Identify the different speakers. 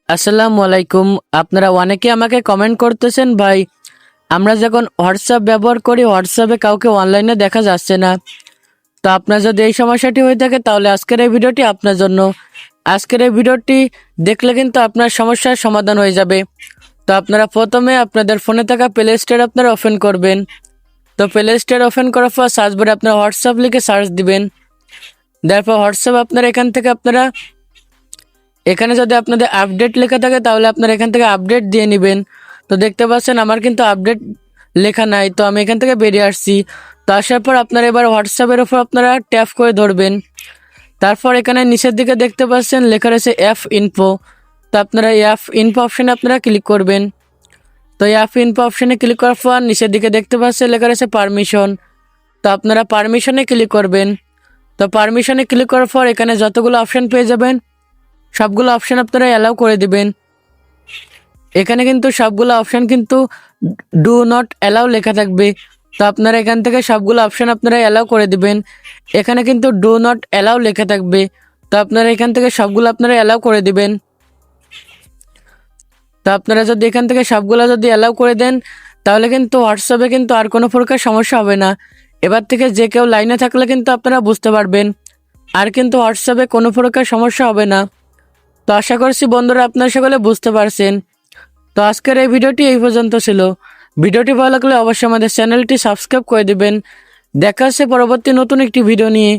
Speaker 1: আসসালামু আলাইকুম। আপনারা অনেকে আমাকে কমেন্ট করতেছেন, ভাই আমরা যখন হোয়াটসঅ্যাপ ব্যবহার করি হোয়াটসঅ্যাপে কাউকে অনলাইনে দেখা যাচ্ছে না। তো আপনার যদি এই সমস্যাটি হয়ে থাকে তাহলে আজকের এই ভিডিওটি আপনার জন্য। আজকের এই ভিডিওটি দেখলে কিন্তু আপনার সমস্যার সমাধান হয়ে যাবে। তো আপনারা প্রথমে আপনাদের ফোনে থাকা প্লে স্টোর আপনারা ওপেন করবেন। তো প্লে স্টোর ওপেন করার পর সার্চ বারে আপনারা হোয়াটসঅ্যাপ লিখে সার্চ দিবেন। তারপর হোয়াটসঅ্যাপ আপনারা এখান থেকে এখানে যদি আপনাদের আপডেট লেখা থাকে তাহলে আপনারা এখান থেকে আপডেট দিয়ে নেবেন। তো দেখতে পাচ্ছেন আমার কিন্তু আপডেট লেখা নাই, তো আমি এখান থেকে বেরিয়ে আসছি। তো আসার পর আপনারা এবার হোয়াটসঅ্যাপের ওপর আপনারা ট্যাপ করে ধরবেন। তারপর এখানে নিচের দিকে দেখতে পাচ্ছেন লেখা রয়েছে অ্যাপ ইনফো। তো আপনারা অ্যাপ ইনফো অপশানে আপনারা ক্লিক করবেন। তো অ্যাপ ইনফো অপশানে ক্লিক করার পর নিচের দিকে দেখতে পাচ্ছেন লেখা রয়েছে পারমিশন। তো আপনারা পারমিশনে ক্লিক করবেন। তো পারমিশনে ক্লিক করার পর এখানে যতগুলো অপশান পেয়ে যাবেন সবগুলো অপশান আপনারা অ্যালাউ করে দিবেন। এখানে কিন্তু সবগুলো অপশান কিন্তু ডু নট অ্যালাউ লেখা থাকবে। তো আপনারা এখান থেকে সবগুলো অপশান আপনারা অ্যালাউ করে দিবেন। এখানে কিন্তু ডু নট অ্যালাউ লেখা থাকবে। তো আপনারা এখান থেকে সবগুলো আপনারা অ্যালাউ করে দিবেন। তো আপনারা যদি এখান থেকে সবগুলো যদি অ্যালাউ করে দেন তাহলে কিন্তু হোয়াটসঅ্যাপে কিন্তু আর কোনো প্রকার সমস্যা হবে না। এবার থেকে যে কেউ লাইনে থাকলে কিন্তু আপনারা বুঝতে পারবেন, আর কিন্তু হোয়াটসঅ্যাপে কোনো প্রকার সমস্যা হবে না। তো আশা করছি বন্ধুরা আপনারা সকলে বুঝতে পারছেন। তো আজকের এই ভিডিওটি এই পর্যন্ত ছিল। ভিডিওটি ভালো লাগলে অবশ্যই আমাদের চ্যানেলটি সাবস্ক্রাইব করে দিবেন। দেখা হচ্ছে পরবর্তী নতুন একটি ভিডিও নিয়ে।